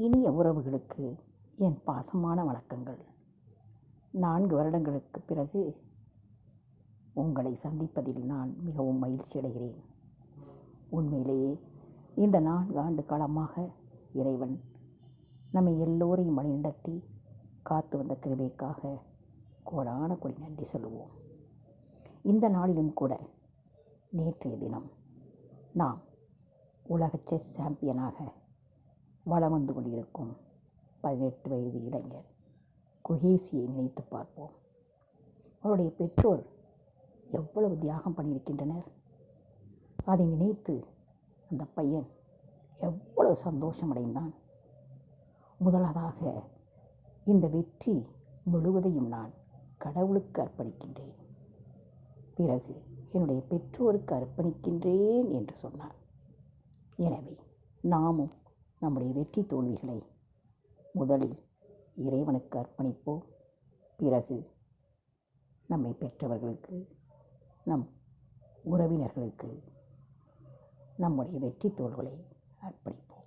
இனிய உறவுகளுக்கு என் பாசமான வணக்கங்கள். 4 வருடங்களுக்கு பிறகு உங்களை சந்திப்பதில் நான் மிகவும் மகிழ்ச்சி அடைகிறேன். உண்மையிலேயே இந்த 4 ஆண்டு காலமாக இறைவன் நம்மை எல்லோரையும் வழிநடத்தி காத்து வந்த கிருபைக்காக கோடான கோடி நன்றி சொல்லுவோம். இந்த நாளிலும் கூட நேற்றைய தினம் நாம் உலக செஸ் சாம்பியனாக வலம் வந்து கொண்டிருக்கும் 18 வயது இளைஞர் குகேசியை நினைத்து பார்ப்போம். அவருடைய பெற்றோர் எவ்வளவு தியாகம் பண்ணியிருக்கின்றனர். அதை நினைத்து அந்த பையன் எவ்வளவு சந்தோஷமடைந்தான். முதலாவதாக இந்த வெற்றி முழுவதையும் நான் கடவுளுக்கு அர்ப்பணிக்கின்றேன், பிறகு என்னுடைய பெற்றோருக்கு அர்ப்பணிக்கின்றேன் என்று சொன்னார். எனவே நாமும் நம்முடைய வெற்றி தோல்விகளை முதலில் இறைவனுக்கு அர்ப்பணிப்போம், பிறகு நம்மை பெற்றவர்களுக்கு, நம் உறவினர்களுக்கு நம்முடைய வெற்றி தோல்விகளை அர்ப்பணிப்போம்.